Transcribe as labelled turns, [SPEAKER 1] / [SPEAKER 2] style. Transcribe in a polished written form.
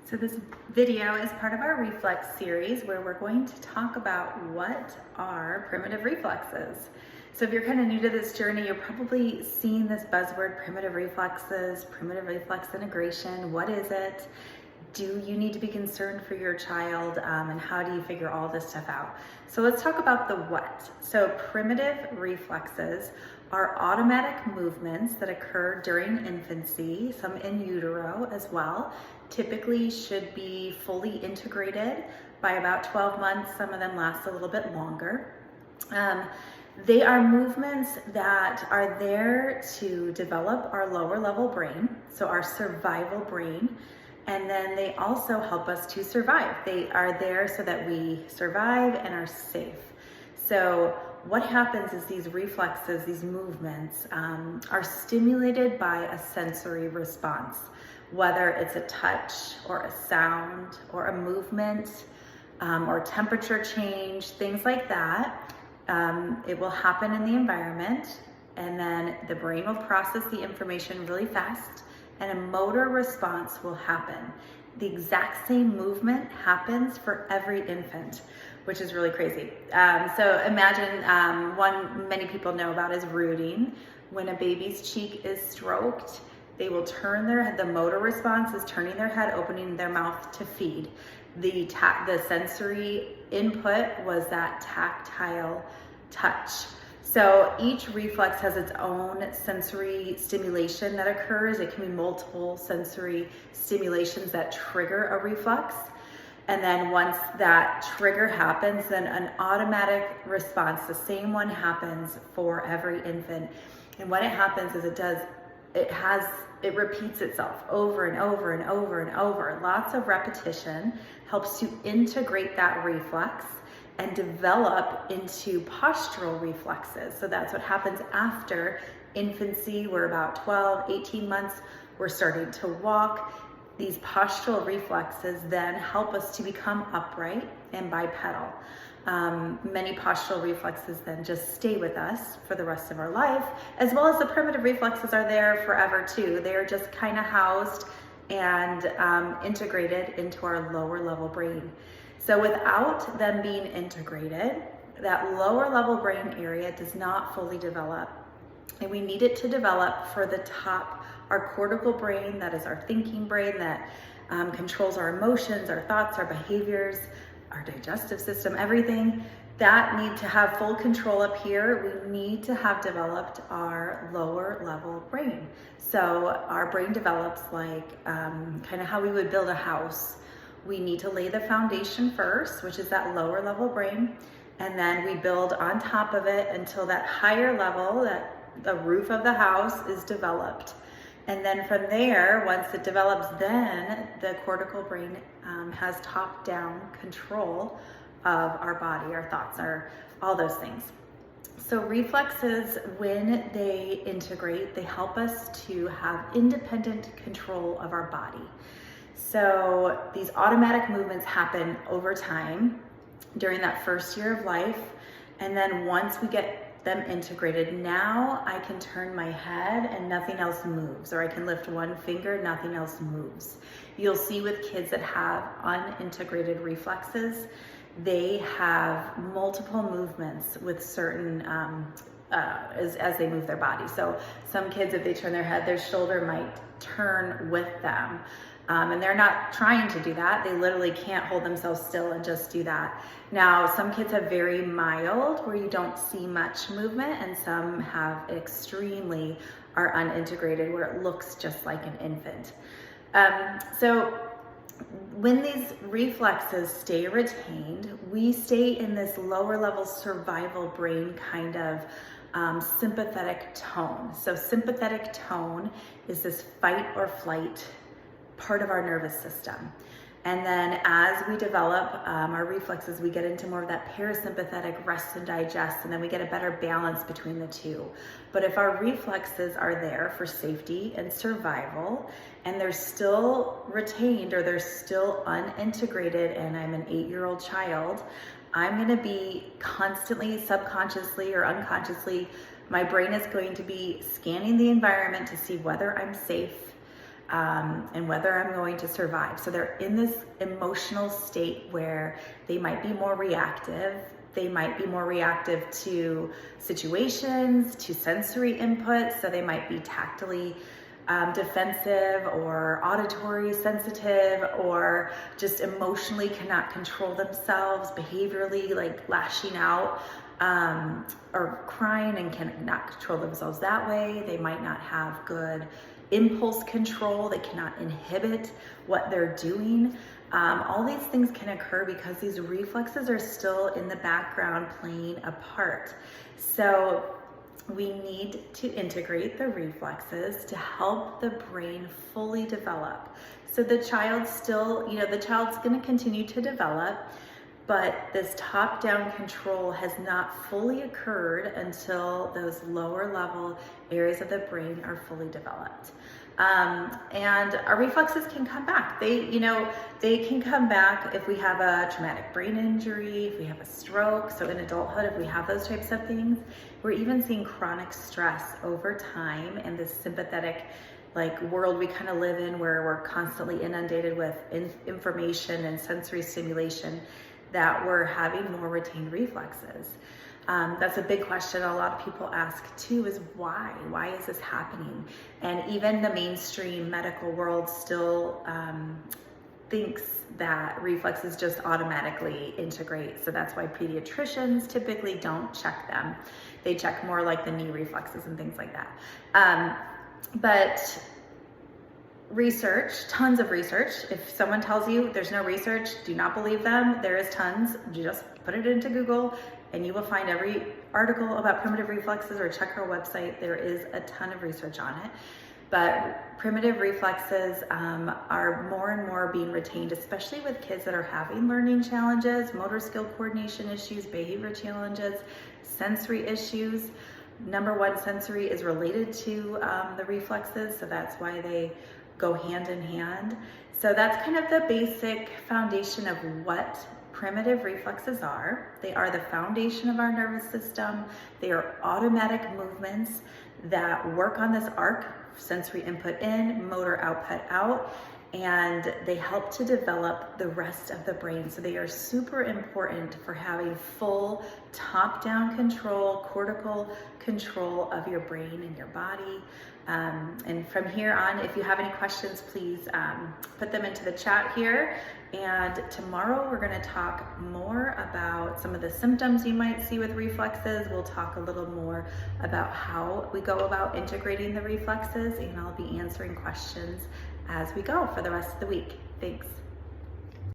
[SPEAKER 1] So this video is part of our reflex series where we're going to talk about what are primitive reflexes. So if you're kind of new to this journey, you're probably seeing this buzzword, primitive reflexes, primitive reflex integration. What is it? Do you need to be concerned for your child? And how do you figure all this stuff out? So let's talk about the what. So primitive reflexes are automatic movements that occur during infancy, some in utero as well. Typically should be fully integrated by about 12 months. Some of them last a little bit longer. They are movements that are there to develop our lower level brain, so our survival brain, and then they also help us to survive. They are there so that we survive and are safe. So what happens is these reflexes, these movements, are stimulated by a sensory response, whether it's a touch or a sound or a movement or temperature change, things like that. It will happen in the environment, and then the brain will process the information really fast and a motor response will happen. The exact same movement happens for every infant, which is really crazy. So imagine one many people know about is rooting. When a baby's cheek is stroked, they will turn their head. The motor response is turning their head, opening their mouth to feed. The sensory input was that tactile touch. So each reflex has its own sensory stimulation that occurs. It can be multiple sensory stimulations that trigger a reflex. And then once that trigger happens, then an automatic response, the same one, happens for every infant. And what it happens is it repeats itself over and over and over and over. Lots of repetition helps to integrate that reflex and develop into postural reflexes. So that's what happens after infancy. We're about 12, 18 months. We're starting to walk. These postural reflexes then help us to become upright and bipedal. Many postural reflexes then just stay with us for the rest of our life, as well as the primitive reflexes are there forever too. They are just kind of housed and integrated into our lower level brain. So without them being integrated, that lower level brain area does not fully develop. And we need it to develop for the top, our cortical brain, that is our thinking brain that controls our emotions, our thoughts, our behaviors, our digestive system, everything. That need to have full control up here. We need to have developed our lower level brain. So our brain develops like kind of how we would build a house. We need to lay the foundation first, which is that lower level brain. And then we build on top of it until that higher level, that the roof of the house, is developed. And then from there, once it develops, then the cortical brain has top-down control of our body, our thoughts, all those things. So reflexes, when they integrate, they help us to have independent control of our body. So these automatic movements happen over time during that first year of life. And then once we get them integrated, now I can turn my head and nothing else moves, or I can lift one finger, nothing else moves. You'll see with kids that have unintegrated reflexes, they have multiple movements with certain as they move their body. So some kids, if they turn their head, their shoulder might turn with them. And they're not trying to do that. They literally can't hold themselves still and just do that. Now, some kids have very mild, where you don't see much movement, and some have are unintegrated, where it looks just like an infant. So when these reflexes stay retained, we stay in this lower level survival brain kind of sympathetic tone. So sympathetic tone is this fight or flight part of our nervous system. And then as we develop our reflexes, we get into more of that parasympathetic rest and digest, and then we get a better balance between the two. But if our reflexes are there for safety and survival, and they're still retained or they're still unintegrated, and I'm an 8-year-old child, I'm going to be constantly, subconsciously or unconsciously, my brain is going to be scanning the environment to see whether I'm safe. and whether I'm going to survive. So they're in this emotional state where they might be more reactive. They might be more reactive to situations, to sensory input. So they might be tactily defensive or auditory sensitive, or just emotionally cannot control themselves, behaviorally like lashing out or crying and cannot control themselves that way. They might not have good impulse control. They cannot inhibit what they're doing. All these things can occur because these reflexes are still in the background playing a part. So we need to integrate the reflexes to help the brain fully develop. So the child's still, the child's going to continue to develop, but this top-down control has not fully occurred until those lower level areas of the brain are fully developed. And our reflexes can come back. They can come back if we have a traumatic brain injury, if we have a stroke. So in adulthood, if we have those types of things, we're even seeing chronic stress over time and this sympathetic world we kind of live in, where we're constantly inundated with information and sensory stimulation, that we're having more retained reflexes. That's a big question a lot of people ask too, is why? Why is this happening? And even the mainstream medical world still thinks that reflexes just automatically integrate. So that's why pediatricians typically don't check them. They check more like the knee reflexes and things like that. But research, tons of research. If someone tells you there's no research, do not believe them. There is tons. Just put it into Google and you will find every article about primitive reflexes, or check our website. There is a ton of research on it. But primitive reflexes are more and more being retained, especially with kids that are having learning challenges, motor skill coordination issues, behavior challenges, sensory issues. Number one, sensory is related to the reflexes, so that's why they go hand in hand. So that's kind of the basic foundation of what primitive reflexes are. They are the foundation of our nervous system. They are automatic movements that work on this arc: sensory input in, motor output out, and they help to develop the rest of the brain. So they are super important for having full top-down control, cortical control of your brain and your body. And from here on, if you have any questions, please put them into the chat here. And tomorrow we're going to talk more about some of the symptoms you might see with reflexes. We'll talk a little more about how we go about integrating the reflexes, and I'll be answering questions as we go for the rest of the week. Thanks.